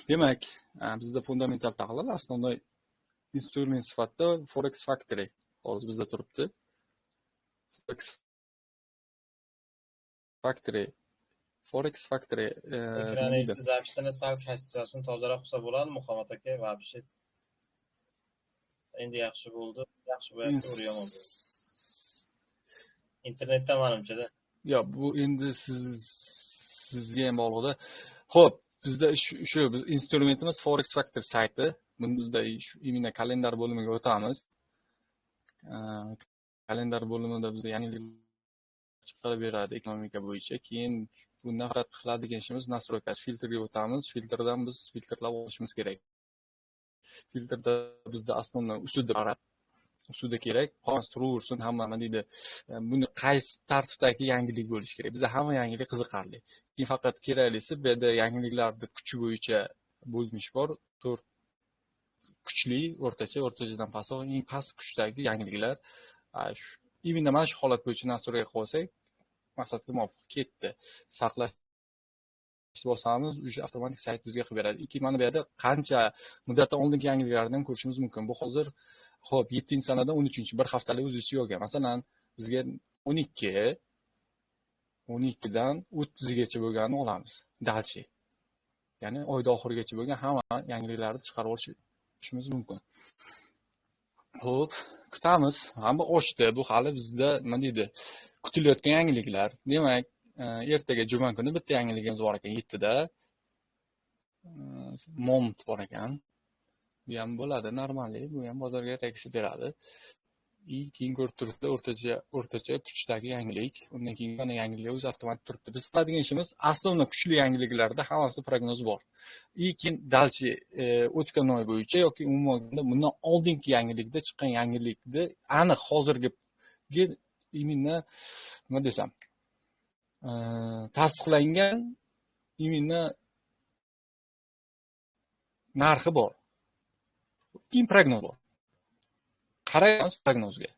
Demak, bizda fundamental tahlil основной instrument sifatida Forex Factory hozir bizda turibdi. Forex Factory Ekrani zapisini sal kashtasini tozaroq qilsa bo'ladimi, Muhammad aka? Вообще endi yaxshi bo'ldi. Yaxshi bo'lyapti, o'riyam oldi. Internetda menimcha-da. Yo, bu endi sizga ham bog'liqda. Xo'p, bizda shu biz instrumentimiz Forex Factory sayti. Buni bizda imенно kalendar bo'limiga o'tamiz. Kalendar bo'limida bizda yangilik chiqarib beradi ekonomika bo'yicha. Keyin bundan faqat qiladigan ishimiz настройка, filtrga o'tamiz. Filtrdan biz filtrlab olishimiz kerak. Filtrda bizda основной usulda kerak. Qolgan turaversin, hamma nima deydi. Buni qaysi tartibdagi yangilik bo'lishi kerak. Bizga hamma yangilik qiziqarli. Keyin faqat keraklisi bu yerda yangiliklarni kuchi bo'yicha bo'lmish bor. 4 kuchli, o'rtachadan pastroq, eng past kuchdagi yangiliklar. Именно mana shu holat bo'yicha настройка qo'ysak, maqsadga muvofiq ketdi. Saqlash bosamiz, уже avtomatik sayt bizga qilib beradi. Mana bu yerda qancha muddatdan oldingi yangiliklarni ham ko'rishimiz mumkin. Bu hozir xo'p 7-sanadan 13-bir haftalik o'zicha yo'q. Masalan, bizga 12dan 30gacha bo'lganini olamiz. Dalchi. Ya'ni oyda oxirigacha bo'lgan hamma yangiliklarni chiqarib olishimiz mumkin. Xo'p, kutamiz. Hamma ochdi. Bu hali bizda nima deydi? Kutilayotgan yangiliklar. Demak, ertaga juma kuni bitta yangiligimiz bor ekan 7da. Mont bor ekan. Bu ham bo'ladi, normallik. Bu ham bozorga reaksiya beradi. Keyin ko'rib turibdi, o'rtacha kuchdagi yangilik. Undan keyin mana yangilik o'zi avtomatik turibdi. Biz qiladigan ishimiz asosiy kuchli yangiliklarda hammasida prognoz bor. Keyin dalchi o'tgan oy bo'yicha yoki umuman bundan oldingi yangilikda chiqqan yangilikni aniq hozirgi именно nima desam, tasdiqlangan именно narxi bor. Keyin prognoz bor. Qaraymiz prognozga.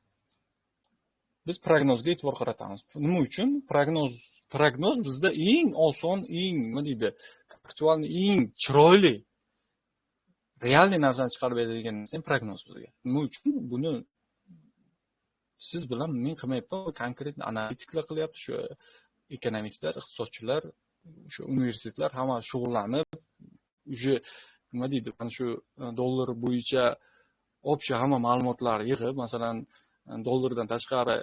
Biz prognozga e'tibor qaratamiz. Nima uchun? Prognoz bizda eng oson, eng nima deydi, aktualniy, eng chiroyli realniy narsani chiqarib beradigan narsa prognoz bizga. Nima uchun? Buni siz bilan men qilmayapman, konkret analitiklar qilyapti, shu ekonomistlar, iqtisodchilar, shu universitetlar hamma shug'ullanib, уже nima deydi, mana shu dollar bo'yicha общий hamma ma'lumotlar yig'ib, masalan, dollardan tashqari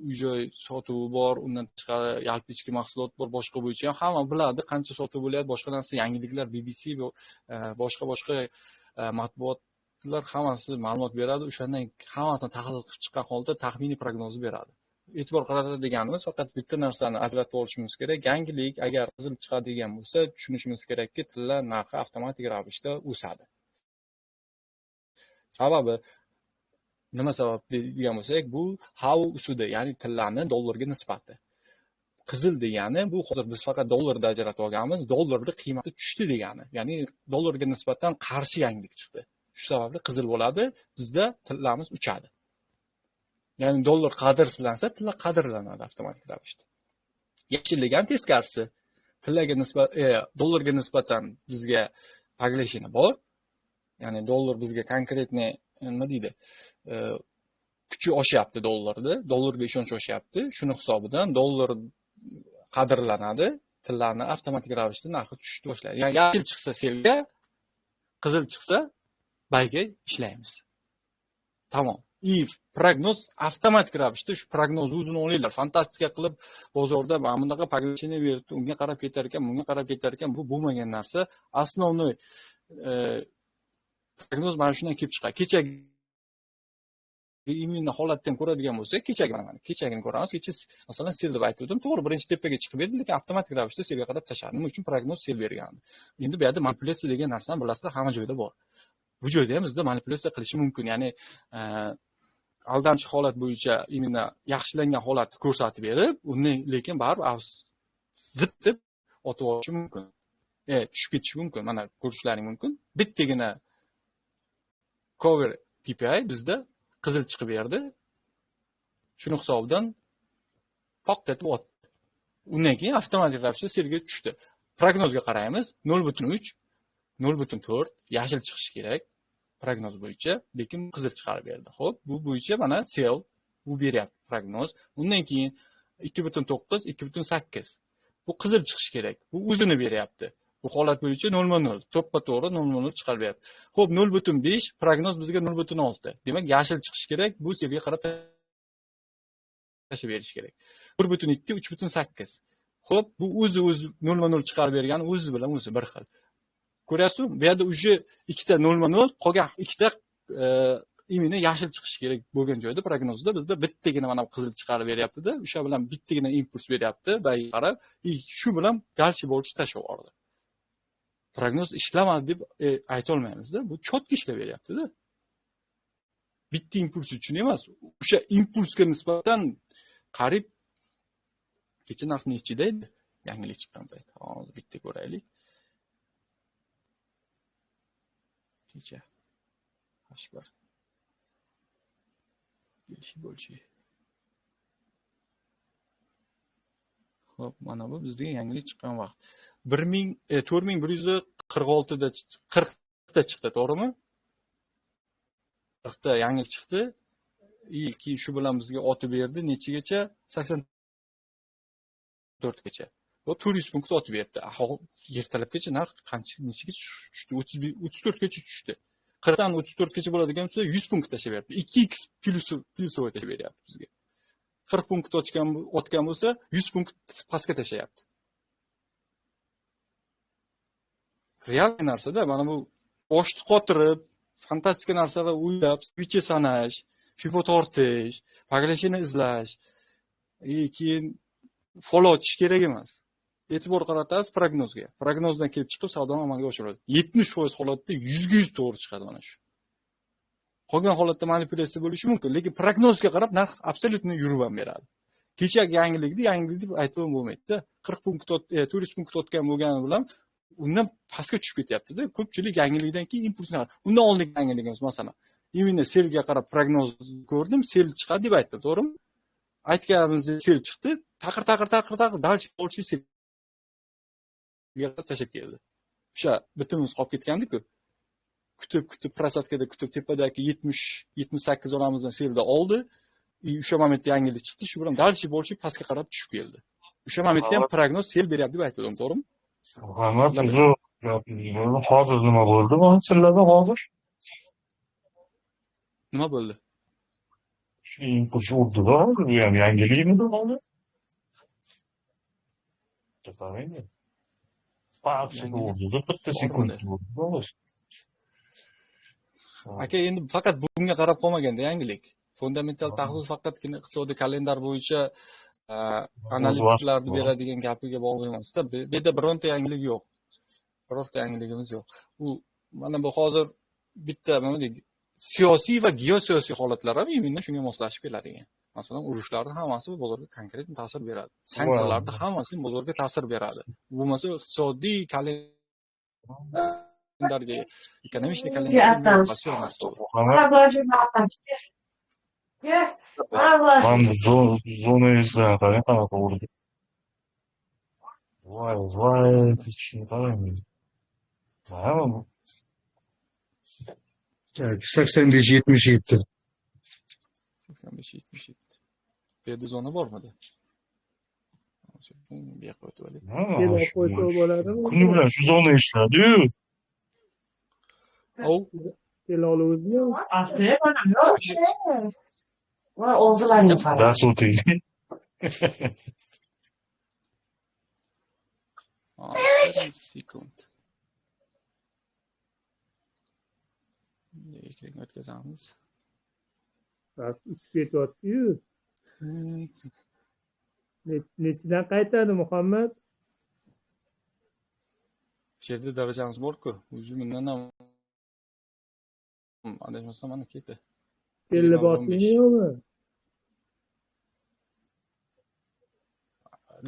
uy-joy sotuvi bor, undan tashqari yalpi ichki mahsulot bor, boshqa bo'yicha ham hamma biladi qancha sotuv bo'lyapti, boshqa narsa, yangiliklar, BBC, boshqa matbuotlar hammasi ma'lumot beradi. O'shandan hammasini tahlil qilib chiqqan holda taxminiy prognoz beradi. E'tibor qaratadiganimiz faqat bitta narsani ajratib olishimiz kerak. Yangilik agar qizil chiqadigan bo'lsa, tushunishimiz kerakki, tilla narxi avtomatik ravishda o'sadi. Sababi nima sabab degan bo'lsak, bu how usudi, ya'ni tillani dollarga nisbati. Qizil degani bu hozir biz faqat dollarda ajratib olganmiz, dollarning qiymati tushdi degani. Ya'ni dollarga nisbatan qarshi yangilik chiqdi. Shu sababli qizil bo'ladi, bizda tillamiz uchadi. Ya'ni dollar qadrsizlansa, tilla qadrlanadi avtomatik ravishda. Yashil degani teskarisi. Tillaga dollarga nisbatan bizga paglashini bor. Ya'ni dollar bizga konkretni nima deydi? Kuchi oshyapti dollarda, dollarga ishonch oshyapti. Shuni hisobidan dollar qadrlanadi, tillarni avtomatik ravishda narxi tushishni boshlaydi. Ya'ni yashil chiqsa selga, qizil chiqsa bayga ishlaymiz. Tamom. Prognoz avtomatik ravishda shu prognozni o'zini olinglar. Fantastika qilib bozorda mana bunaqa paglashini berdi, unga qarab ketar ekan, bunga qarab ketar ekan, bu bo'lmagan narsa. Asosiy prognoz mana shundan kelib chiqadi. Kechagi immuniy holatdan ko'radigan bo'lsak, kechagini ko'ramiz. Kecha masalan sel deb aytdim, to'g'ri birinchi tepaga chiqib berdi, lekin avtomatik ravishda selga qarab tashladi. Nima uchun? Prognoz sel bergandi. Endi bu yerda manipulyatsiya degan narsani bilasizlar, hamma joyda bor. Bu joyda ham bizda manipulyatsiya qilishi mumkin. Ya'ni aldamchi holat bo'yicha immuniy yaxshilangan holatni ko'rsatib berib, uni lekin baribir zip deb otib olishi mumkin. Tushib ketishi mumkin. Mana ko'rishlaring mumkin. Bittagina cover PPI bizda qizil chiqib berdi. Shuni hisobidan faqat o'tdi. Undan keyin avtomatik ravishda selga tushdi. Prognozga qaraymiz, 0.3 0,4 yashil chiqishi kerak prognoz bo'yicha, lekin qizil chiqarib berdi. Xo'p, bu bo'yicha mana sell bu beryapti prognoz. Undan keyin 2,9, 2,8. Bu qizil chiqishi kerak. Bu o'zini beryapti. Bu holat bo'yicha 0,0. To'ppa-to'g'ri 0,0 chiqarib beryapti. Xo'p, 0,5 prognoz bizga 0,6. Demak, yashil chiqishi kerak. Bu selga qarab tashlab berish kerak. 1,2, 3,8. Xo'p, bu o'zi 0,0 chiqarib bergan o'zi bilan o'zi bir xil. Ko'ryapsizmi? Bu yerda uje ikkita 0,0, qolgan ikkita imini yashil chiqishi kerak bo'lgan joyda prognozda bizda bittagina mana qizil chiqarib beryapti-da, o'sha bilan bittagina impuls beryapti, bayiga qarab, shu bilan galchi bo'lchi tashlab yubordi. Prognoz ishlamadi deb ayta olmaymiz-da, bu chotga ishlab beryapti-da. Bitta impuls uchun emas, o'sha impulsga nisbatan qarib kecha narx nechida edi? Yangilik chiqqan payt. Hozir bitta ko'raylik. Kecha Hashbar bo'lchi. Xo'p, mana bu bizga yangilik chiqqan vaqt. 4146 da 40 ta chiqdi, to'g'rimi? 40 ta yangilik chiqdi. Keyin shu bilan bizga otib berdi, nechigacha? 84 gacha. Bu 400 punkt otib berdi. Ertalabgacha narx qancha nechiga tushdi? 34 gacha tushdi. 40 dan 34 gacha bo'ladigan bo'lsa 100 punkt tashlab berdi. 2x plyusov tashlab beryapti bizga. 40 punkt otgan bo'lsa 100 punkt pastga tashlayapti. Real narsada mana bu boshni qotirib, fantastika narsalar o'ylab, switch sanash, FIFO tortish, paglashini izlash, keyin follow otish kerak emas. E'tibor qaratasiz prognozga. Prognozdan kelib chiqib savdoni amalga oshiradi. 70% holatda 100% to'g'ri chiqadi mana shu. Qolgan holatda manipulyatsiya bo'lishi mumkin, lekin prognozga qarab narx absolyutni yurib ham beradi. Kechagi yangilik deb aytib bo'lmaydi-da. 40 punkt 400 punkt o'tgan bo'lgani bilan undan pastga tushib ketyapti-da. Ko'pchilik yangilikdan keyin impulsni undan oldingi yangiligimiz masalan, imini selga qarab prognoz ko'rdim, sel chiqadi deb aytdim, to'g'rimi? Aytganimizda sel chiqdi, taqir dalchi bo'lchi selga tashlab keldi. O'sha bitimiz qolib ketgandi-ku. Kutib prosatkada kutib tepadagi 70-78 oramizdan selda oldi. O'sha momentda yangilik chiqdi, shu bilan dalchi bo'lchi pastga qarab tushib keldi. O'sha momentda ham prognoz sel beryapti deb aytdim, to'g'rimi? Muhammad hozir nima bo'ldi? Bu sizlarda hozir nima bo'ldi? shu impuls urdi-da, bu ham yangilikmi hozir? Tafahmini. Paxsi urdi-da, bitta sekund urdi. Aka, endi faqat bunga qarab qolmaganda yangilik. Fundamental tahlil faqatgina iqtisodiy kalendar bo'yicha analitiklarni beradigan gapiga bog'liq emas-da. Bu yerda bironta yangilik yo'q. Birorta yangiligimiz yo'q. U mana bu hozir bitta nima deydi, siyosiy va geosiyosiy holatlar ham imindan shunga moslashib keladigan. Masalan, urushlarning hammasi bozorga konkret ta'sir beradi. Sanksiyalarning hammasi bozorga ta'sir beradi. Bo'lmasa iqtisodiy kalendarga, ekonomik kalendarga Mana bu zona izlari qanaqa urdi. Voy, kishini qarang. Mana bu 85-77. 85-77. Bu yerda zona bormidi? Bu yoqqa o'tib olaylik. Kuni bilan shu zona ishladi-yu. Dars o'taylik. Sekund. Ekran o'tkazamiz. Ketyapti-yu. Nechidan qaytadi Muhammad? Shu yerda darajamiz bor-ku. O'zi bundan ham adashmasam mana ketdi. Kella bosingmi?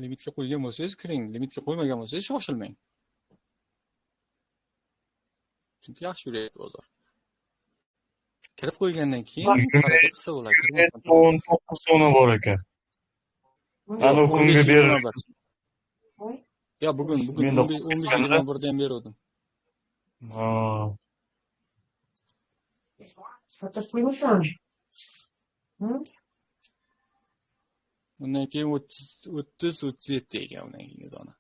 Limitga qo'ygan bo'lsangiz kiring, limitga qo'ymagan bo'lsangiz shoshilmang. Chunki yaxshi yuryapti bozor. Kirib qo'ygandan keyin harakat qilsa bo'ladi. 19 zona bor ekan. Ana kunga berib. Ya bugun 15-21 dan berdim. Ha. Undan keyin 30-37 ekan undan keyin zona.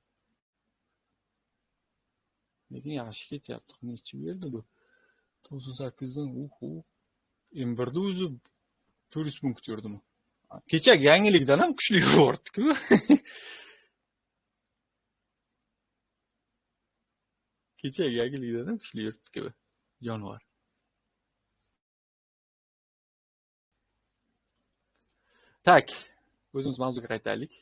Lekin yaxshi ketyapti. Nechi berdi bu? 98dan M1da o'zi 400 ming kutiyordimi? Kechagi yangilikdan ham kuchli yubordi-ku. Kechagi yangilikdan ham kuchli yuribdi-ku jonivor. Tak, o'zimiz mavzuga qaytaylik.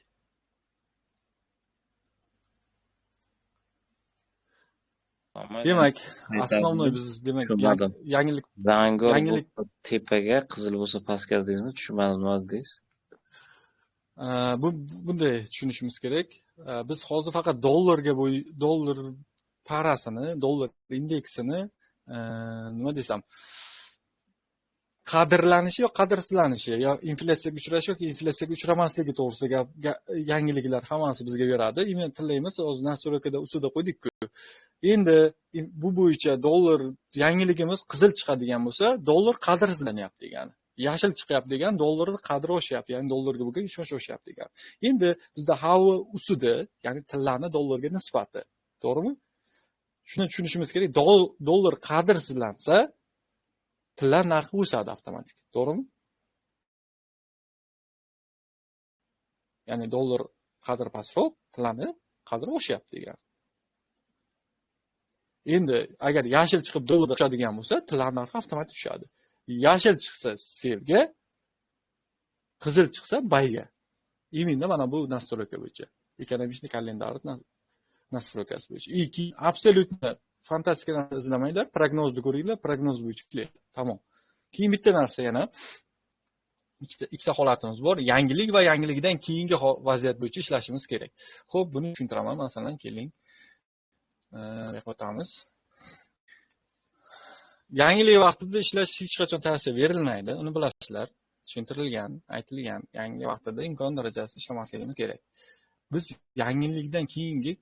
Demak, основной biz demak Tushunmadim. yangilik Zangor yangilik bo'lsa tepaga, qizil bo'lsa pastga deysizmi? Tushunmadim, nima dedingiz? bunday tushunishimiz kerak. Biz hozir faqat dollarga dollar parasini, dollar indeksini nima desam, qadrlanishi yo qadrsizlanishi, yo inflyatsiyaga uchrashi yoki inflyatsiyaga uchramasligi to'g'risida yangiliklar hammasi bizga beradi. Imi tillaymiz, hozir nastroykada ustida qo'ydik-ku. Endi bu bo'yicha dollar yangiligimiz qizil chiqadigan bo'lsa, dollar qadrsizlanyapti degani. Yashil chiqyapti degan dollarning qadri oshyapti, ya'ni dollarga bo'lgan ishonch oshyapti degani. Endi bizda havi ustida, ya'ni tillarni dollarga nisbati, to'g'rimi? Shuni tushunishimiz kerak. Dollar qadrsizlansa, tillar narxi o'sadi avtomatik, to'g'rimi? Ya'ni dollar qadri pastroq, tillarni qadri oshyapti degani. Endi agar yashil chiqib dollar tushadigan bo'lsa, tillar narxi avtomatik tushadi. Yashil chiqsa selga, qizil chiqsa bayga. Eminda mana bu nastroyka bo'yicha. Ekonomistning kalendari nastroykasi bo'yicha. Absolyutni fantastika narsa izlamanglar, prognozni ko'ringlar, prognoz bo'yicha ishlaydi. Tamom. Keyin bitta narsa yana ikkita holatimiz bor. Yangilik va yangilikdan keyingi vaziyat bo'yicha ishlashimiz kerak. Xo'p, buni tushuntiraman. Masalan, keling. O'tamiz. Yangilik vaqtida ishlash hech qachon tavsiya berilmaydi. Uni bilasizlar. Tushuntirilgan, aytilgan. Yangi vaqtida imkon darajasida ishlamasligimiz kerak. Biz yangilikdan keyingi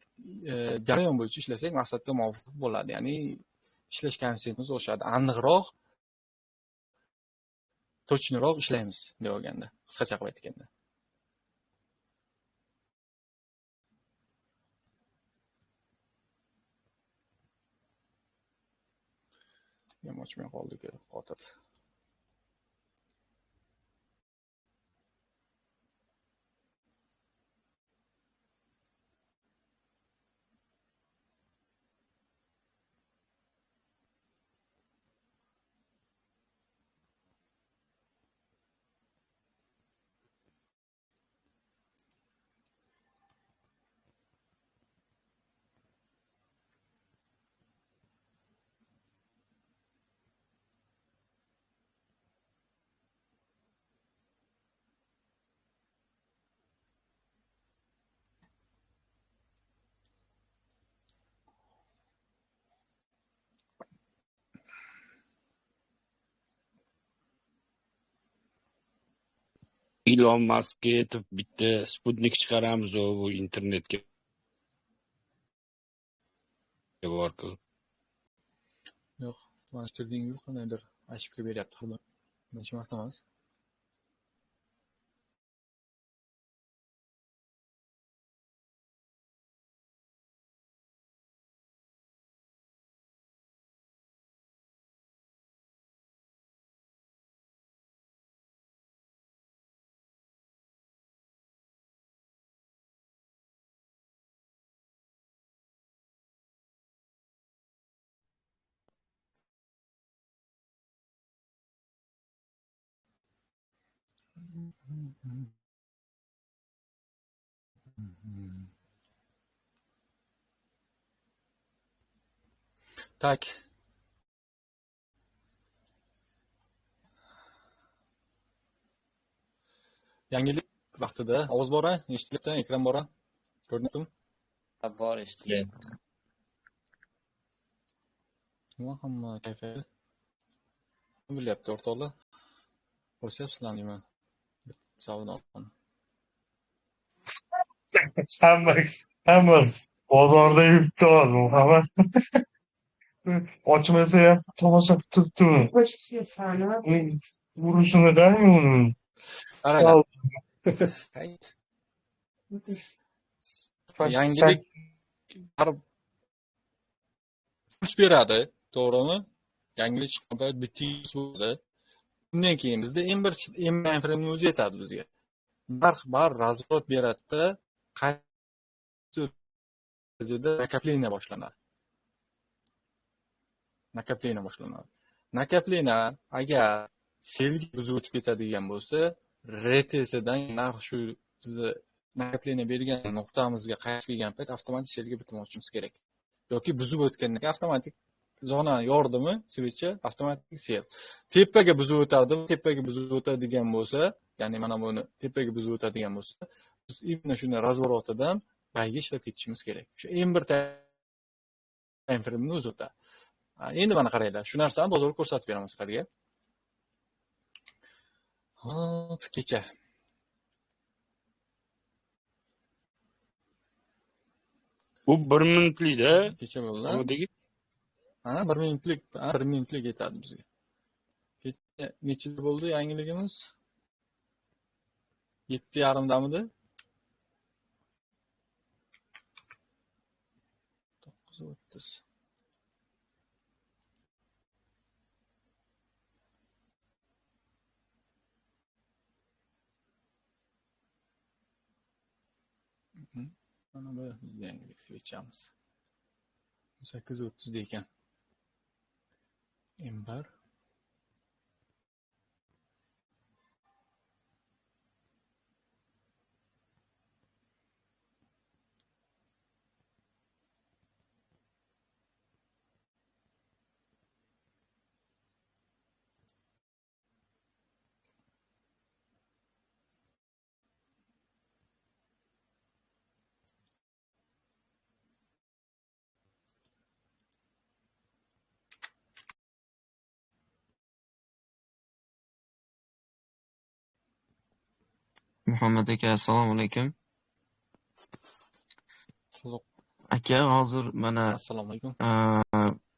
jarayon bo'yicha ishlasak maqsadga muvofiq bo'ladi. Ya'ni ishlash konseptimiz oshadi. Aniqroq, точныйroq ishlaymiz deb olganda, qisqacha qilib aytganda. Ham ochmay qoldik, xotir. Ilon Maskga aytib bitta Sputnik chiqaramiz bu internetga borku. Yo'q, mashtirding yo'q, qanaydir ashibga beryapti xudo. Necha marta emas? Tak. Yangilik vaqtida ovoz bora, eshitilyapti, ekran bora. Ko'rinyaptimi? Bor eshitilyapti. Nima hamma kayfiyat? Bilyapti o'rtoqlar. O'syapsizlar nima? Savdoni. Hamma bozorda yuribdi hozir Muhammad. Ochmasa ham tomosha turibdimi? Urishimidanmi uni? Qaranglar. Qayt. Yangilik kuch beradi, to'g'rimi? Yangilik chiqqan payt bitta bo'ladi. Undan keyin bizda M frame o'zi yetadi bizga. Bar razvod beradida qaysi darajada nakapleniya boshlanadi. Nakapleniya agar selga buzib o'tib ketadigan bo'lsa, RTSdan narx shu bizni nakapleniya bergan nuqtamizga qaytib kelgan payt avtomatik selga bitmoqchimiz kerak. Yoki buzib o'tgandan keyin avtomatik zona yordimi switchi avtomatik sel. Tepaga buzib o'tadigan bo'lsa, ya'ni mana buni tepaga buzib o'tadigan bo'lsa, biz именно shunday razvorotidan qayga ishlab ketishimiz kerak. Shu M1 time frame o'zi o'tadi. Endi mana qaranglar, shu narsani bozorga ko'rsatib beraman sizlarga. Hop, kecha. Bu 1 minutlikda. Kecha bo'ldi. Havodagi 1 minutlik yetadi bizga. Kecha nechida bo'ldi yangiligimiz? 7:30damidi? 9:30. Mana bu bizning yangilik switchamiz. 8:30 ekan. M1 Muhammad aka, assalomu alaykum. Aka, hozir mana assalomu alaykum.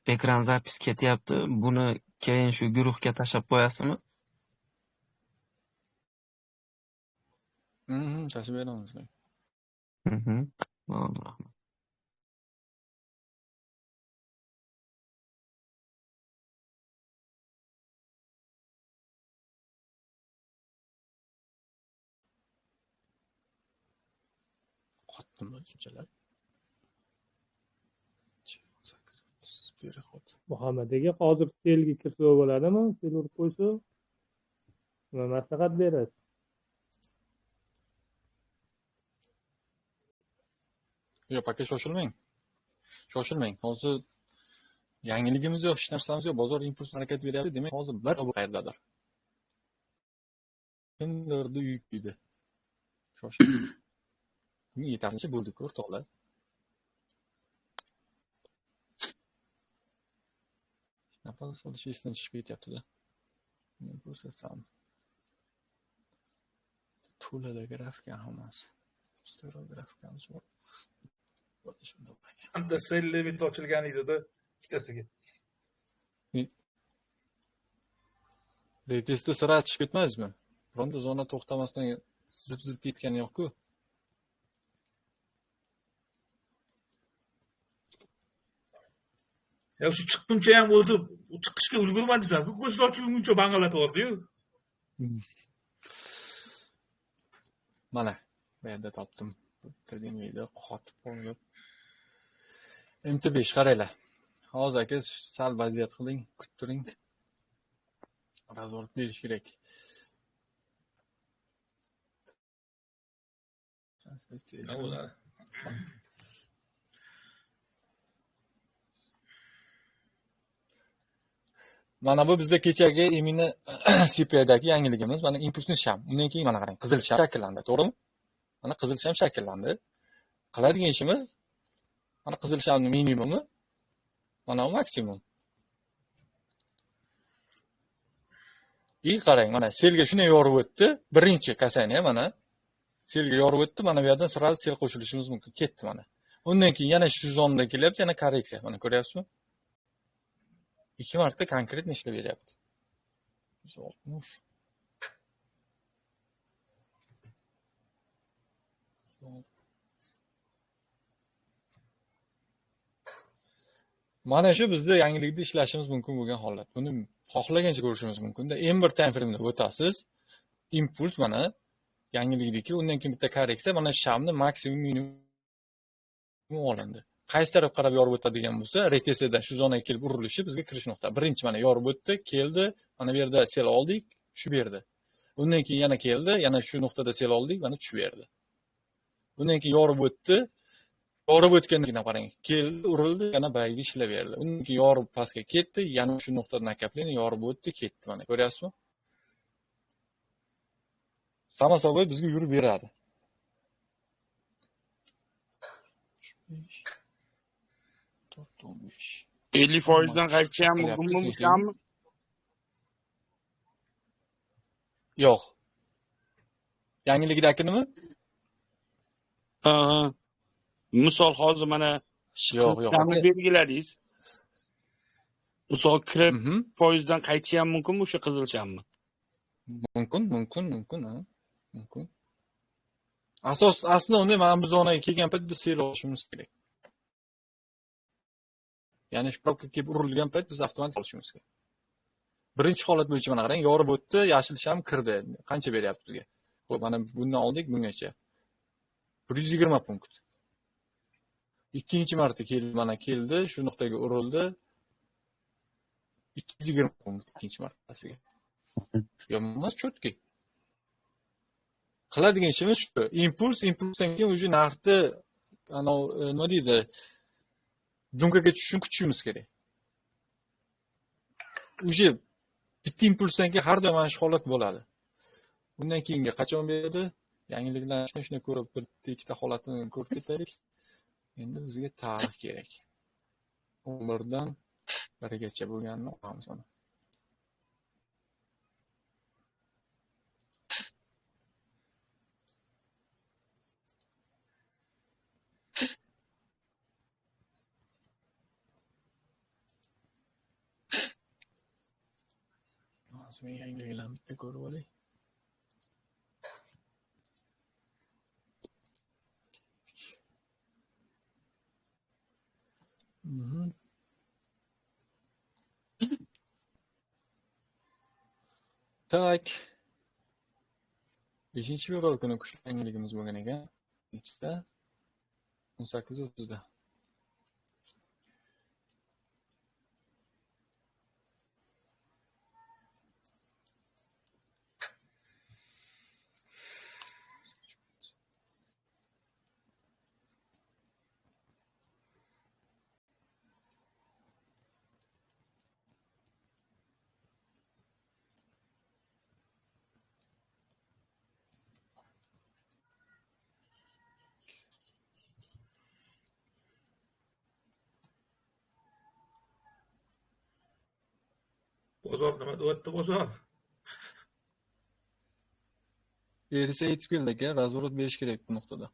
ekran zapis ketyapti. Buni keyin shu guruhga tashlab qo'yasizmi? Tashlab beramiz. Bo'ldi, rahmat. Qotdimi shunchalar? Muhammad aka, hozir selga kirsa bo'ladimi? Sel urib qo'ysa? Nima maslahat berasiz? Yo'q, aka, shoshilmang. Hozir yangiligimiz yo'q, hech narsamiz yo'q. Bozor impuls harakat beryapti, demak, hozir bir qayerdadir. Kimdirdi uyqida. Shoshiling. Yetarlicha bo'ldi-ku, o'rtoqlar. Nafas olish esdan chiqib ketyapti-da. Men ko'rsatsam. To'lada grafika hammasi. Stereografikamiz bor. Anda selli bitta ochilgan edi-da, ikkitasiga. Retesda sira chiqib ketmaysizmi? Bironta zona to'xtamasdan zip ketgani yo'q-ku. Ya shu chiqquncha ham o'zi chiqishga ulgurmadi-ku, ko'z ochilguncha bang'alatyapti-yu. Mana, bu yerda topdim. Bitta demaydi, qotib qo'yib. MT5 qaranglar. Hozir aka sal vaziyat qiling, kuttiring. Razvor berish kerak. Mana bu bizda kechagi Emini CPIdagi yangiligimiz. Mana impulsni sham. Undan keyin mana qarang, qizil sham shakllandi, to'g'rimi? Mana qizil sham shakllandi. Qiladigan ishimiz mana qizil shamning minimumi, mana bu maksimum. Qarang, mana selga shunday yorib o'tdi. Birinchi kasani mana selga yorib o'tdi. Mana bu yerdan sirasi sel qo'shilishimiz mumkin. Ketdi mana. Undan keyin yana shu zonda kelyapti, yana korreksiya. Mana ko'ryapsizmi? 2 marta konkret ishlab beryapti. 160. Mana shu bizda yangilikda ishlashimiz mumkin bo'lgan holat. Buni xohlagancha ko'rishimiz mumkin-da. M1 time frame o'tasiz. Impuls mana yangilikdiki, undan keyin bitta korreksiya, mana shamni maksimum minimum olindi. Qaysi tarafga qarab yorib o'tadigan bo'lsa, RTSdan shu zonaga kelib urilishi bizga kirish nuqta. Birinchi mana yorib o'tdi, keldi, mana bu yerda sel oldik, tushib berdi. Undan keyin yana keldi, yana shu nuqtada sel oldik, mana tushib berdi. Undan keyin yorib o'tdi. Yorib o'tgandan keyin qarang, keldi, urildi, yana bayiga ishlab berdi. Undan keyin yorib pastga ketdi, yana shu nuqtada nakapleni yorib o'tdi, ketdi. Mana ko'ryapsizmi? Samo собой bizga yurib beradi. 4-15. 50% qaytsa ham mumkinmi? Yo'q. Yangilikdagi nima? Ha. Misol hozir mana Yo'q. belgiladingiz. Misol kirib foizdan qaytishi ham mumkinmi o'sha qizilchammi? Mumkin, ha. Mumkin. Aslida unda mana bu zonaga kelgan payt biz sel olishimiz kerak. Ya'ni shu probka kelib urilgan payt biz avtomatik olishimiz kerak. Birinchi holat bo'yicha mana qarang, yorib o'tdi, yashil sham kirdi. Qancha beryapti bizga? Xo'p, mana bundan oldik bungacha. 120 punkt. Ikkinchi marta keldi, shu nuqtaga urildi. 220 punkt ikkinchi martasiga. Yo'qmas, cho'tki. Qiladigan ishimiz shu. Impulsdan keyin o'sha narxni nima deydi? Dunkaga tushishini kutishimiz kerak. O'sha bitta impulsdan keyin har doim mana shu holat bo'ladi. Bundan keyingi qachon beradi? Yangiliklarni shuni ko'rib, bitta ikkita holatini ko'rib ketaylik. Endi bizga tarix kerak. 11 dan 1 gacha bo'lganini olamiz mana. Hozir yangiliklarni bitta ko'rib olaylik. Tak. 5-fevral kuni kuchli yangiligimiz bo'lgan ekan. Nechta? 18:30da. Bozor nima deyapti bozor? Berisi aytib keldi aka, razvorot berish kerak bu nuqtada.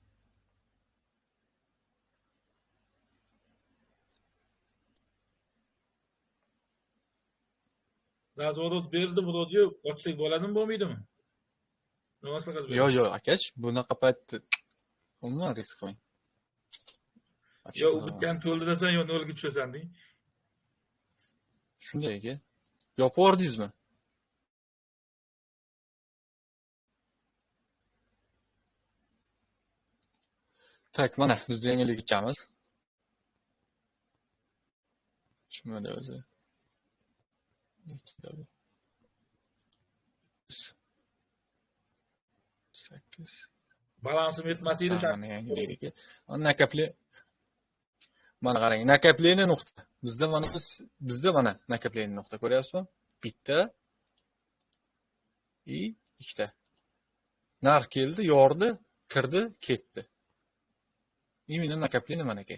Razvorot berdi, Vrodyo, ochsak bo'ladimi, bo'lmaydimi? Nima maslahat berasiz? Yo'q, akach, bunaqa paytda umuman risk qilmang. Yo, u bitgan to'ldirasan, yo nolga tushasan deng. Shunday aka. Yopib yubordingizmi? Tak, mana bizda yangilik ichamiz. Tushmadi o'zi. 8. Balansim yetmasaydi Mana yangilik. Mana qarang, nakapleniya nuqta. Bizda mana nakapleniya nuqta ko'ryapsizmi? Bitta ikkita. Narx keldi, yordi, kirdi, ketdi. Именно nakapleniya mana aka.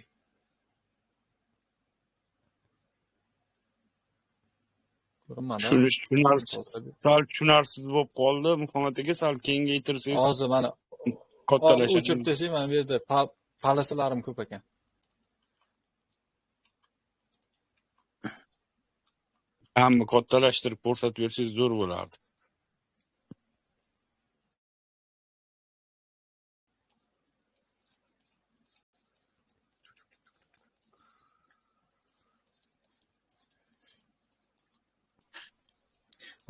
Ko'rinmadi. Sal tushunarsiz bo'lib qoldi. Muhammad aka sal kengaytirsangiz. Hozir mana kattalashadi. O'chirib tasang, mana bu yerda palasalarim ko'p ekan. Hamma kattalashtirib ko'rsatib bersangiz zo'r bo'lardi.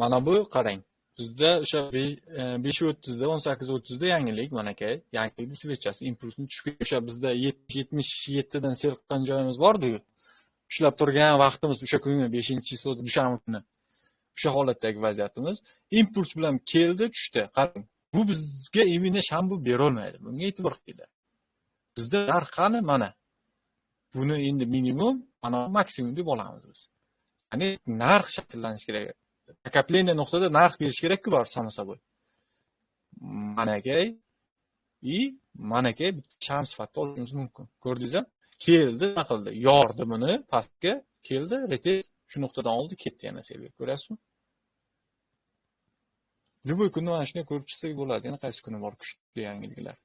Mana bu qarang. Bizda o'sha 5:30 18:30 da yangilik mana aka. Yangilikning svechasi impulsni tushib o'sha bizda 77 dan sel qilgan joyimiz bor-ku. Ushlab turgan vaqtimiz o'sha kuni 5-chislda dushanba kuni. O'sha holatdagi vaziyatimiz impuls bilan keldi, tushdi. Qarang. Bu bizga imina shanbu bera olmaydi. Bunga e'tibor qiling. Bizda narx qani mana. Buni endi minimum, mana maksimum deb olamiz biz. Ya'ni narx shakllanishi kerak. Nakapleniya nuqtada narx berish kerak-ku bor samo собой. Manakay manakay bitta sham sifatida olishimiz mumkin. Ko'rdingizmi? Keldi, nima qildi? Yordi buni pastga, keldi, retest shu nuqtadan oldi, ketdi yana selga. Ko'rasizmi? Любой kuni mana shuni ko'rib chiqsak bo'ladi. Yana qaysi kuni bor kuchli yangiliklar.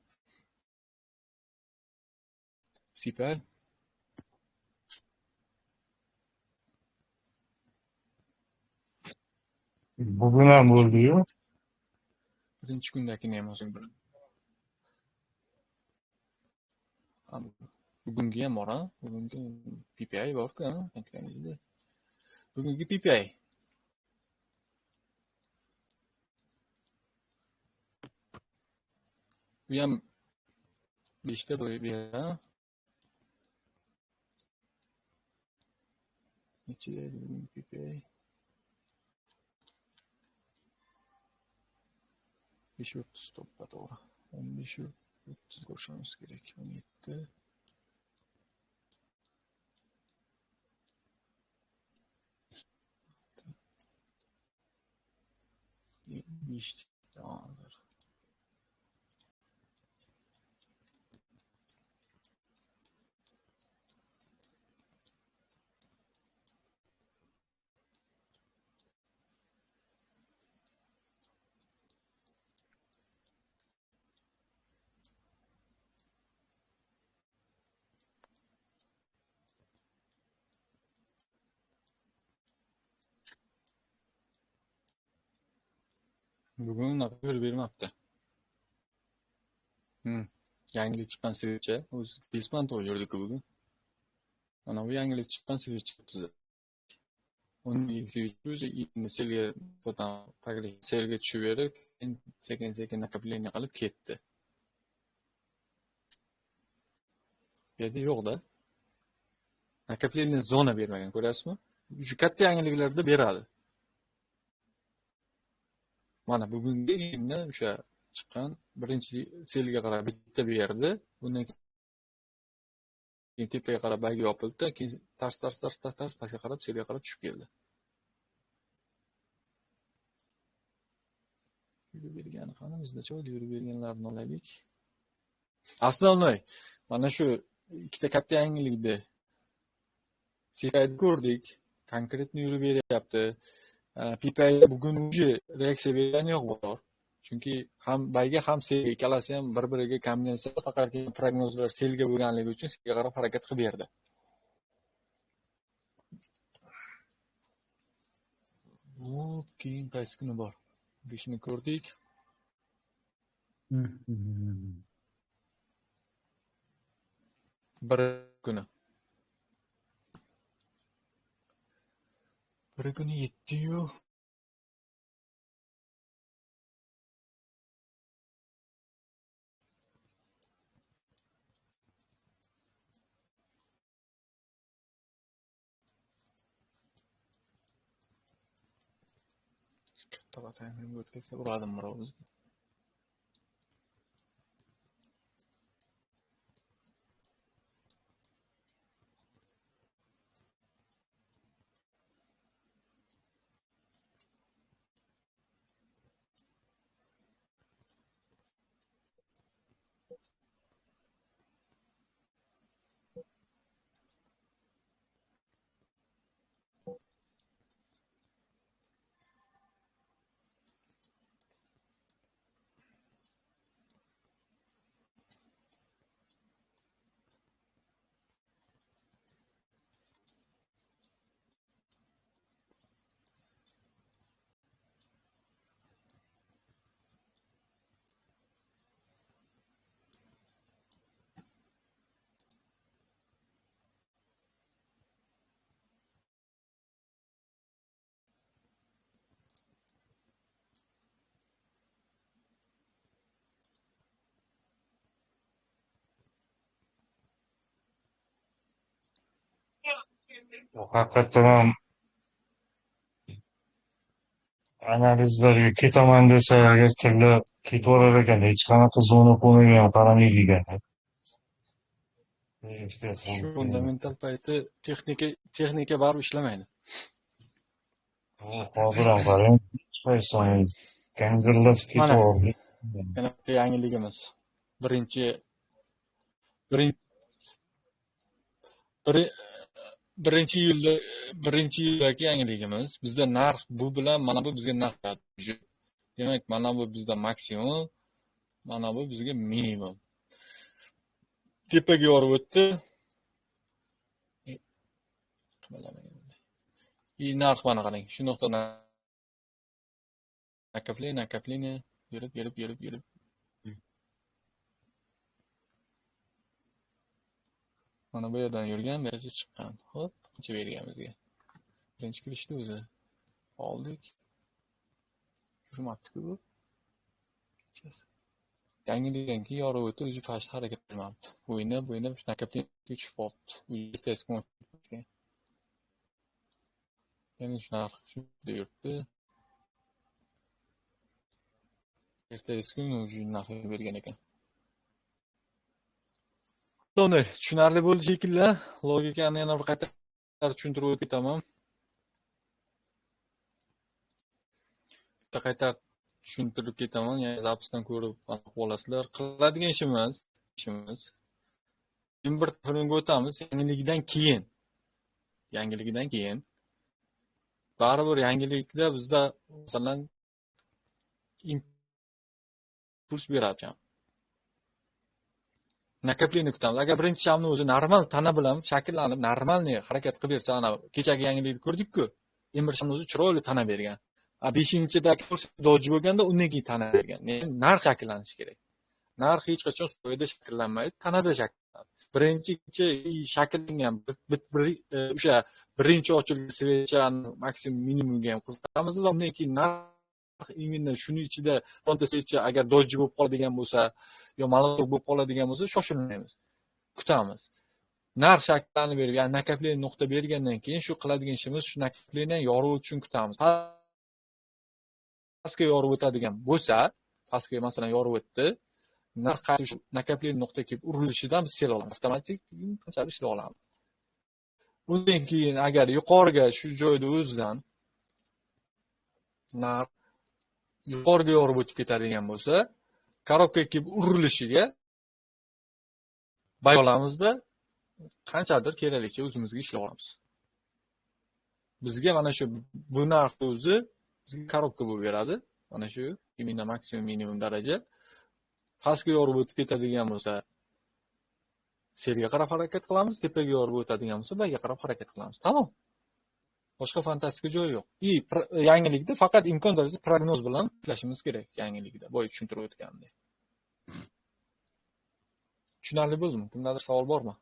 Super. Bugun ham bo'ldi-yu. Birinchi kundagini ham o'zing bil. Bugungi ham bor, ha? Bugungi PPI bor-ku, ha? Aytganingizda. Bugungi PPI. Bu ham 5 ta bo'lib, ha? Necha bugungi PPI? 5:30 to'ppa to'g'ri. 15:30 ko'rishimiz kerak. 17. Hozir. Bugun naqd bermabdi. Yangilik chiqqan switch o'zi dismant o'yirdi-ku bugun. Mana bu yangilik chiqqan switch o'tdi. Uning switch o'zi selga selga tushib berib, sekin nakapleniya qilib ketdi. Bu yerda yo'q-da. Nakapleniya zona bermagan, ko'rasizmi? Shu katta yangiliklarda beradi. Mana bugungi endi o'sha chiqqan birinchi selga qarab bitta berdi. Bundan keyin tepaga qarab bagi yopildi, keyin tars pastga qarab selga qarab tushib keldi. Yurib bergani qani bizda-chi yurib berganlarni olaylik. Asli mana shu ikkita katta yangilikni sifat ko'rdik. Konkretni yurib beryapti. PPI bugun uje reaksiya bergani yo'q bor. Chunki ham bayga ham selga ikkalasi ham bir-biriga kombinatsiya, faqat prognozlar selga bo'lganligi uchun selga qarab harakat qilib berdi. Keyin qaysi kuni bor? Beshini ko'rdik. Bir kuni. Bir kuni 7-yu katta batayni o'tkazsa uradim birov bizni. Haqiqatdan ham analizlarga ketaman desa, agar tilla ketaverar ekan, hech qanaqa zona bo'lmagan ham qaramaydi ekan. Shu fundamental payti texnika baribir ishlamaydi. Hozir ham qarang, hech qaysi gangirlab Mana. ketaverdi. Yana bitta yangiligimiz. Birinchi birin- biri- birinchi yildagi yangiligimiz. Bizda narx bu bilan mana bu bizga narx beradi. Demak, mana bu bizda maksimum, mana bu bizga minimum. Tepaga yorib o'tdi. Narx mana qarang. Shu nuqtadan nakapleniya yurib. Mana bu yerdan yurgan, bu yerga chiqqan. Xo'p, qancha bergan bizga? Birinchi kirishdi o'zi. Oldik. Yurmabdi-ku bu. Yangilikdan keyin yorib o'tdi, o'zi fast harakat qilmabdi. O'ynab nakapleniya tushib qolibdi. U yerda yana shunaqa shunday yuribdi. Ertasi kuni o'sha narx bergan ekan. To'g'ri, tushunarli bo'ldi shekilli. Logikani yana bir qayta tushuntirib o'taman. Qayta tushuntirib ketaman. Yana zapisdan ko'rib olasizlar. Qiladigan ishimiz. Keyin bir filmga o'tamiz. Yangiligidan keyin baribir yangilikda bizda masalan impuls beradi. Nakapleniya kutamiz. Agar birinchi shamni o'zi normal tana bilan shakllanib, normalniy harakat qilib bersa, ana kechagi yangilikni ko'rdik-ku. Emir shamni o'zi chiroyli tana bergan. 5-chidagi doji bo'lganda undan keyin tana bergan. Narx shakllanishi kerak. Narx hech qachon so'yda shakllanmaydi, tanada shakllanadi. Birinchi shakllangan o'sha birinchi ochilgan svechani maksimum minimumga ham qiziqamiz va undan keyin narx imенно shuni ichida fronta svecha agar doji bo'lib qoladigan bo'lsa, yo malol bo'lib qoladigan bo'lsa, shoshilmaymiz. Kutamiz. Narx shakllanib berib, ya'ni nakapleniya nuqta bergandan keyin shu qiladigan ishimiz shu nakapleniyani yorib o'tishini kutamiz. Pastga yorib o'tadigan bo'lsa, pastga masalan yorib o'tdi, narx qayta nakapleniya nuqtaga kelib urilishidan biz sel olamiz. Avtomatik qanchalik ishlay olamiz. Undan keyin agar yuqoriga shu joyda o'zidan narx yuqoriga yorib o'tib ketadigan bo'lsa, korobkaga kelib urilishiga bay olamizda qanchadir keraklicha o'zimizga ishlay olamiz. Bizga mana shu bu narx o'zi bizga korobka bo'lib beradi. Mana shu maksimum minimum daraja. Pastga yorib o'tib ketadigan bo'lsa, selga qarab harakat qilamiz, tepaga yorib o'tadigan bo'lsa, bayga qarab harakat qilamiz. Tamom. Boshqa fantastika joyi yo'q. Yangilikda faqat imkon darajada prognoz bilan ishlashimiz kerak yangilikda. Boya tushuntirib o'tgandek. Tushunarli bo'ldimi? Kimdadir savol bormi?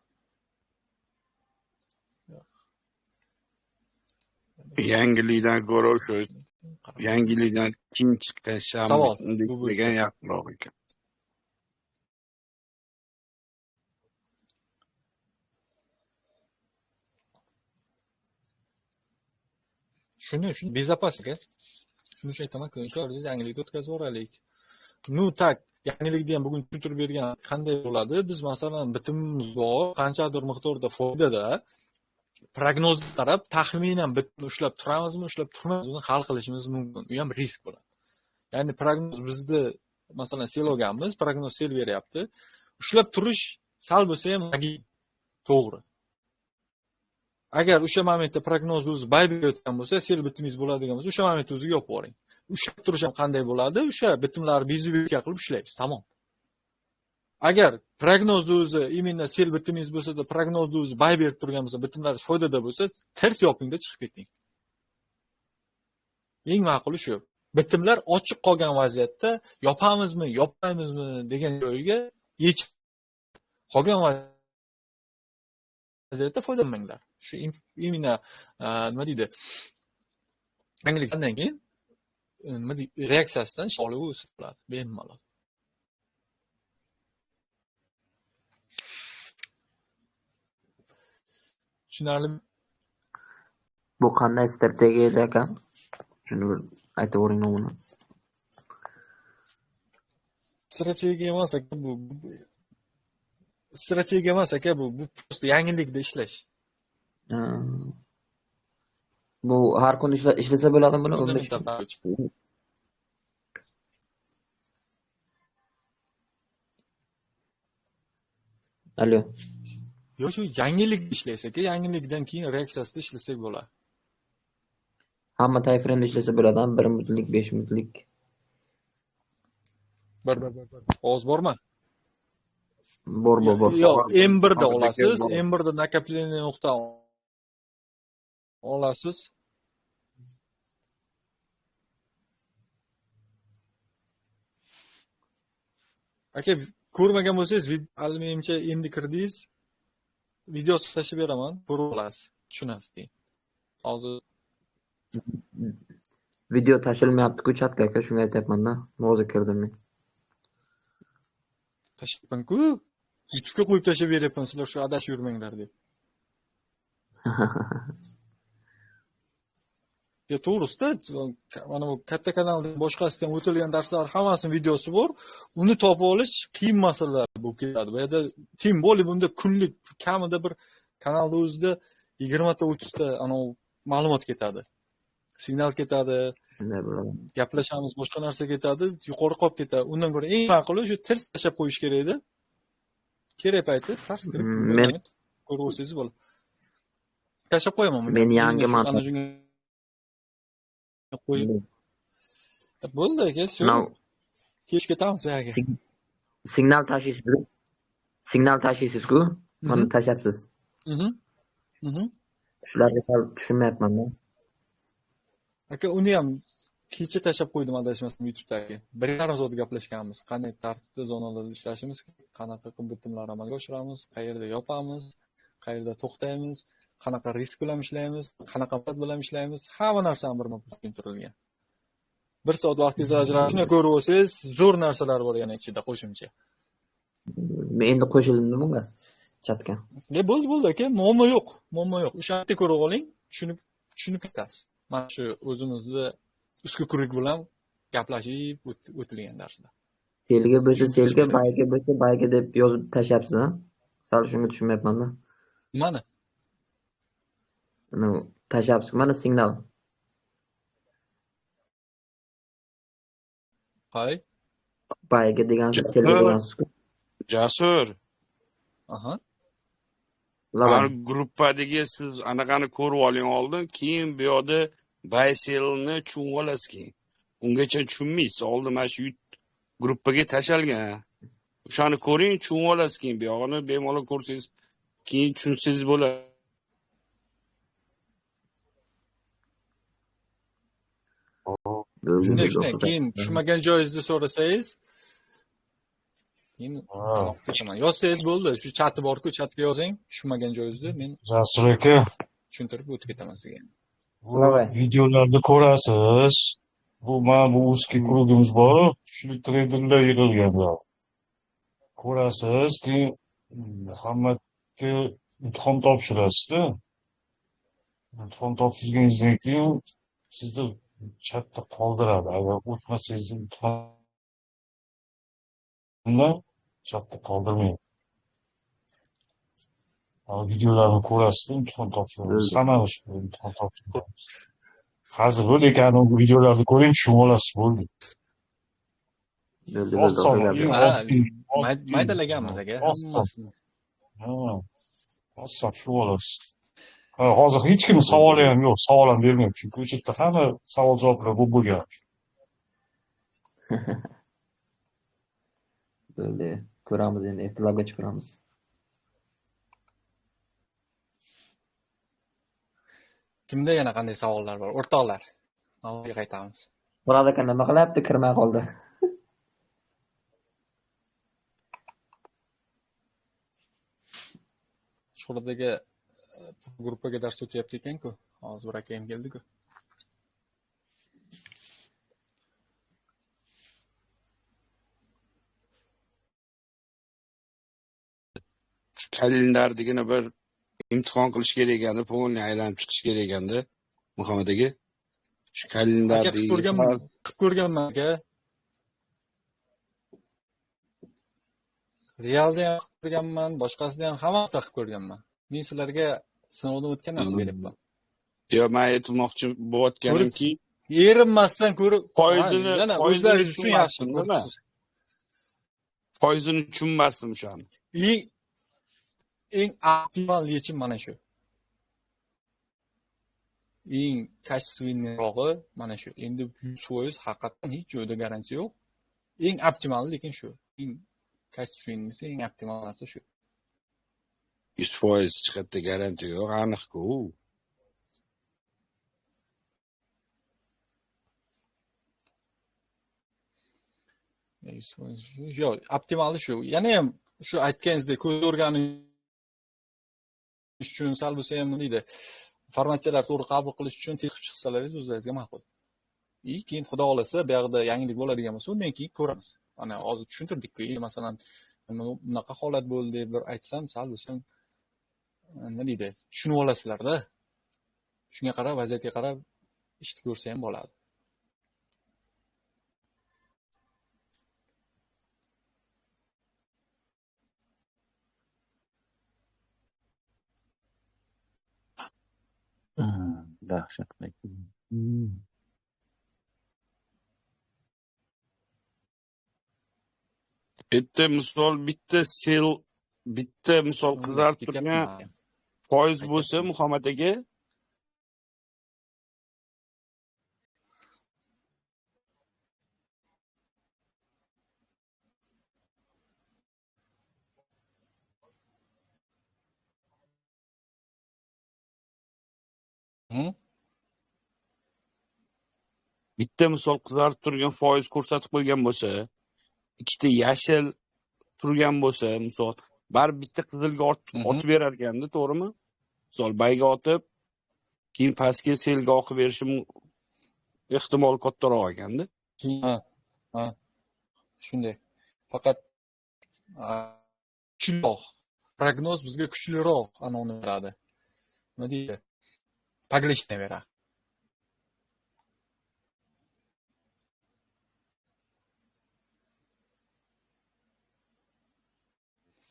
Yangilikdan ko'ra o'sha yangilikdan kim chiqqan Savol. degan yaxshiroq ekan. Shuni bezopasga. Shuni aytaman, yangilikni o'tkazib yuboraylik. Tak, yangilikni ham bugun tushuntirib bergan qanday bo'ladi? Biz masalan bitimimiz bor, qanchadir miqdorda foydada prognoz qarab taxminan bitni ushlab turamizmi, ushlab turmaymizmi hal qilishimiz mumkin. U ham risk bo'ladi. Ya'ni prognoz bizni masalan sel olganmiz, prognoz sel beryapti. Ushlab turish sal bo'lsa ham to'g'ri. Agar o'sha momentda prognoz o'zi bay berayotgan bo'lsa, sel bitimingiz bo'ladigan bo'lsa, o'sha momentda o'ziga yopib yuboring. Ushlab turish ham qanday bo'ladi? O'sha bitimlarni bezuvka qilib ushlaysiz. Tamom. Agar prognoz o'zi imенно sel bitimingiz bo'lsa-da, prognoz o'zi bay berib turgan bo'lsa, bitimlar foydada bo'lsa, ters yopingda chiqib keting. Eng ma'quli shu. Bitimlar ochiq qolgan vaziyatda yopamizmi, yopmaymizmi degan joyga yechib qolgan vaziyatda foydalanmanglar. Shu imенно nima deydi? Yangilikdan keyin nima deydi? Reaksiyasidan shog'li o'sib qoladi, bemalol. Tushunarli. Bu qanday strategiya edi aka? Shuni bir aytib o'ring nomini. Strategiya emas aka bu. Strategiya emas aka bu. Bu просто yangilikda ishlash. Ha. Bu har kun ishlasa bo'ladimi buni? 15 Fundamental kun. target. Allo. Yo'q, shu yangilikda ishlaysiz aka. Yangilikdan keyin reaksiyasida ishlasak bo'ladi. Hamma tayfrenda ishlasa bo'ladimi? 1 minutlik, 5 minutlik. Bir. Hozir bormi? Bor. Yo'q, M1da olasiz. M1da накопление nuqta olasiz. Aka, ko'rmagan bo'lsangiz, menimcha endi kirdingiz. Video tashlab beraman, ko'rib olasiz, tushunasiz keyin. Hozir Video tashilmayapti-ku chatga aka, shunga aytyapman-da. Hozir kirdim men. tashlayapman-ku. YouTube'ga qo'yib tashlab beryapman, sizlar shu adashib yurmanglar deb. Ya to'g'risida, mana bu katta kanalda boshqasidan o'tilgan darslar hammasini videosi bor. Uni topib olish qiyin masalalar bo'lib ketadi. Bu yerda tim bo'lib bunda kunlik kamida bir kanalda o'zida 20 ta 30 ta ma'lumot ketadi. Signal ketadi, Shunday bo'ladi. gaplashamiz, boshqa narsa ketadi, yuqori qolib ketadi. Undan ko'ra eng ma'quli shu ters tashlab qo'yish kerak edi. Kerak payti ters kirib ko'rib o'rsangiz bo'ladi. Tashlab qo'yaman buni. Men yangi ma'lumot qo'yib. Bo'ldi aka, kech ketamiz aka. Signal tashiysiz-ku. Signal tashiysiz-ku. Mana tashyapsiz. Shularga tushunmayapman-da. Aka, uni ham kecha tashlab qo'ydim adashmasam YouTube'dagi. 1,5 soat gaplashganmiz. Qanday tartibda zonalarda ishlashimiz, qanaqa qilib bitimlarni amalga oshiramiz, qayerda yopamiz, qayerda to'xtaymiz, qanaqa risk bilan ishlaymiz, qanaqa muddat bilan ishlaymiz, hamma narsani birma tushuntirilgan. 1 soat vaqtingizni ajratishni ko'rib olsangiz, zo'r narsalar bor yana ichida qo'shimcha. Men endi qo'shildim bunga chatga. Bo'ldi aka, muammo yo'q. O'sha yerda ko'rib oling, tushunib ketasiz. Mana shu o'zimizni usti kurik bilan gaplashib o'tilgan darsda. Selga bo'lsa selga, bayga bo'lsa bayga deb yozib tashyapsiz, ha? Sal shunga tushunmayapman-da. Mana. Mana tashyapsiz, mana signal. Qay? Bayga degansiz, selga degansiz-ku. Jasur. Aha. Har gruppadagi siz anaqani ko'rib oling oldin, keyin bu yoqda bayselni tushunib olasiz keyin. Ungacha tushunmaysiz. Oldin mana shu gruppaga tashalgan. O'shani ko'ring, tushunib olasiz keyin. Bu yog'ini bemalol ko'rsangiz, keyin tushunsangiz bo'ladi. Shunday keyin tushunmagan joyingizni so'rasangiz, keyin ketaman. Yozsangiz bo'ldi. Shu chati bor-ku, chatga yozing, tushunmagan joyingizni men Jasur aka, tushuntirib o'tib ketaman sizga. videolarda ko'rasiz. Mana bu узкий krugimiz bor, kuchli treyderlar yig'ilgan bu. Ko'rasiz, keyin Muhammadga imtihon topshirasiz-da. Imtihon topshirganingizdan keyin sizni chatda qoldiradi. Agar o'tmasangiz imtihonni chatda qoldirmaydi. Videolarni ko'rasiz, imtihon topshiramiz. Hammamiz imtihon topshiramiz. Hozir bo'ldi ekan, u videolarni ko'ring, tushunib olasiz, bo'ldi. Maydalaganmiz aka, hammasini. Oson tushunib olasiz. Hozir hech kim savoli ham yo'q, savol ham bermayapti, chunki o'sha yerda hamma savol-javoblar bo'lgan. Bo'ldi. Ko'ramiz endi, ertalabgacha ko'ramiz. Kimda yana qanday savollar bor? O'rtoqlar. Avvalga qaytamiz. Murod aka nima qilyapti? Kirmay qoldi. Sho'radagi gruppaga dars o'tyapti ekan-ku. Hozir bir akam keldi-ku. Kalendardagina bir imtihon qilish kerak ekanda, polni aylanib chiqish kerak ekanda. Muhammad aka. Shu Aka kalendardagi qilib ko'rganman aka. Realda ham qilib ko'rganman, boshqasida ham hammasida qilib ko'rganman. Men sizlarga sinovdan o'tgan narsa beryapman. Yo, men aytmoqchi bo'layotganimki, erinmasdan ko'rib, foizini- yana foizini o'zlaringiz uchun yaxshi. tushunmasdim, foizini tushunmasdim o'shani. Eng optimal yechim mana shu. Eng kashsvinrog'i mana shu. Endi 100% haqiqatan hech joyda garantiya yo'q. Eng optimali lekin shu. Eng kashsvinisi, eng optimal narsa shu. 100% chiqadi garantiya yo'q, aniq-ku. Yo'q, optimali shu. Yana ham shu aytganingizdek ko'z o'rganish uchun sal bo'lsa ham nima deydi? Informatsiyalar to'g'ri qabul qilish uchun tekshirib chiqsalaringiz o'zlaringizga ma'qul. Keyin xudo olasa, bu yerda yangilik bo'ladigan bo'lsa, undan keyin ko'ramiz. Mana hozir tushuntirdik-ku. Masalan, bunaqa holat bo'ldi deb bir aytsam, sal bo'lsa nima deydi? Tushunib olasizlar-da. Shunga qarab, vaziyatga qarab ishni ko'rsa ham bo'ladi. Dahshat. bitta misol qizarib turgan foiz bo'lsa Muhammad aka, bitta misol qizarib turgan foiz ko'rsatib qo'ygan bo'lsa, ikkita yashil turgan bo'lsa, misol baribir bitta qizilga otib berar ekanda, to'g'rimi? Misol bayga otib, keyin pastga selga oqib berishi ehtimol kattaroq ekanda. Ha. Shunday. Faqat kuchliroq prognoz bizga kuchliroq anoni beradi. Nima deydi? Paglishni beradi.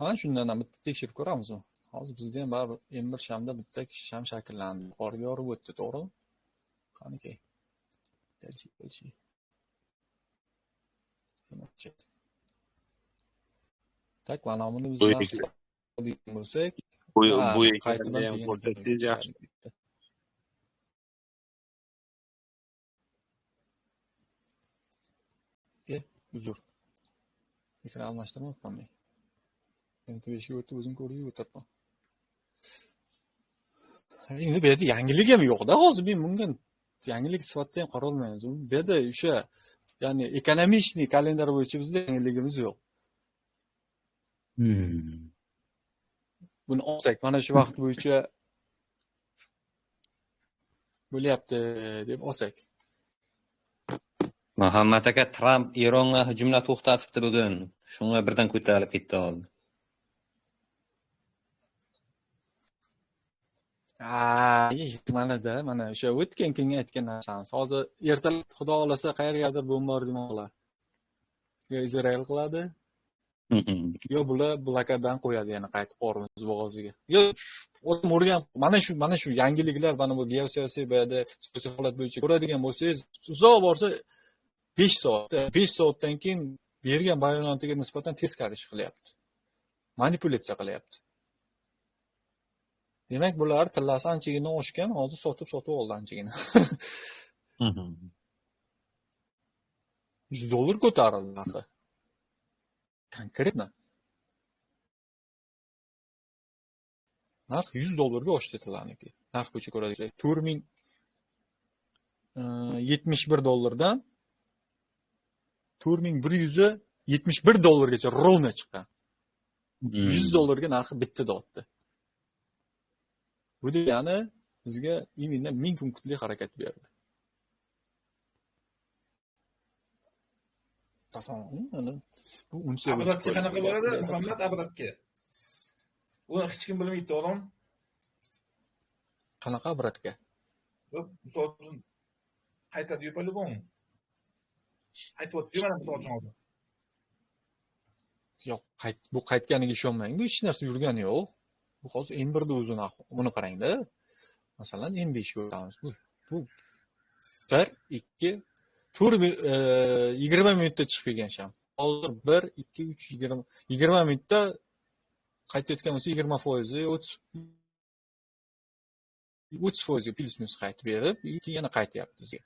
Mana shundan ham bitta tekshirib ko'ramizmi? Hozir bizda ham baribir M1 shamda bitta sham shakllandi. Qorga yorib o'tdi, to'g'rimi? Qaniki? Kelchi. Tak, mana buni biz bo'lsak, bu qaytadan ham ko'rsatsangiz yaxshi. Uzr. Ekran almashtirmayapman men. Twitch'ga o'tib o'zim ko'rib o'tiribman. Endi bu yerda yangilik ham yo'q-da, hozir men bunga yangilik sifatida ham qara olmaymiz. Bu yerda o'sha, ya'ni ekonomishniy kalendar bo'yicha bizda yangiligimiz yo'q. Buni olsak, mana shu vaqt bo'yicha bo'lyapti deb olsak. Muhammad aka, Tramp Eronga hujumni to'xtatibdi bugun. Shunga birdan ko'tarilib ketdi hozir. Mana o'sha o'tgan kunga aytgan narsamiz. Hozir ertalab xudo olasa qayergadir bombardimon Izrael qiladi. Yo bular blokadan qo'yadi yana qaytib Hormuz bo'g'oziga. Yo o'rgan mana shu yangiliklar mana bu geosiyosiy bo'yada siyosiy holat bo'yicha ko'radigan bo'lsangiz, uzoq borsa 5 soat. 5 soatdan keyin bergan bayonotiga nisbatan teskari ish qilyapti. Manipulyatsiya qilyapti. Demak, bular tillasi anchagina oshgan, hozir sotib oldi anchagina. $100 ko'tarildi narxi. Konkretno. Narx $100 ga oshdi tillaniki. Narx bo'yicha ko'radigan. $4100 dan $4171 gacha rovna chiqqan. $100 ga narxi bitta dotdi. Bu degani bizga именно 1000 punktli harakat berdi. Bu uncha Abratga qanaqa bo'ladi? Muhammad Abratga. Uni hech kim bilmaydi, o'g'lim. Qanaqa Abratga? Misol uchun qaytadi-yu по-любому. Qaytyapti-yu mana misol uchun hozir. Yo'q, bu qaytganiga ishonmang. Bu hech narsa yurgani yo'q. Bu hozir M1da o'zini buni qarangda. Masalan, M5 ga o'tamiz. Bu 1 2 20 minutda chiqib kelgan sham. Hozir 1 2 3 20 minutda qaytayotgan bo'lsa 20%, 30% plus minus qaytib berib, keyin yana qaytyapti bizga.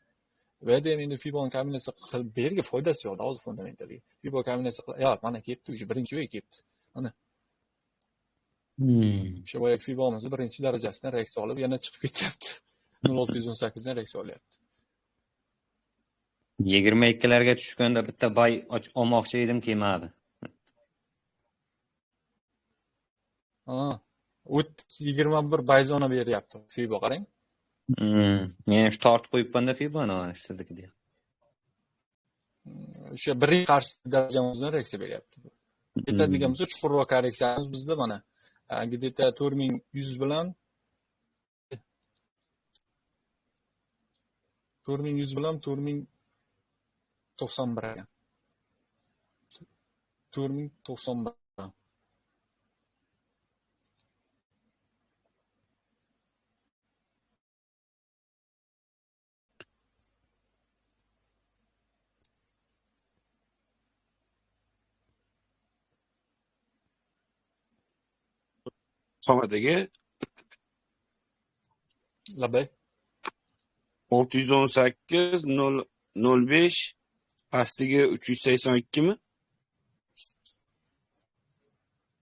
Bu yerda endi Fibon kombinatsiya qilib berga foydasi yo'q, hozir fundamentaliga. Fibon kombinatsiya qilib, yo'q, mana kelibdi, уже birinchi yo'l kelibdi. Mana. O'sha boyagi Fibonimiz birinchi darajasidan reaksiya olib, yana chiqib ketyapti. 0618 dan reaksiya olyapti. 22 larga tushganda bitta bay olmoqchi edim, kelmadi. Ha. 21 bayzona beryapti. Fibo qarang. Men shu tortib qo'yibman-da Fiboni siznikida. O'sha birinchi qarshi darajamizdan reaksiya beryapti. Ketadigan bo'lsa chuqurroq korreksiyamiz bizda mana где-то 4100 bilan 4100 bilan 4091 ekan. 4091. Muhammadga Labay. 618 05 pastiga 382 mi?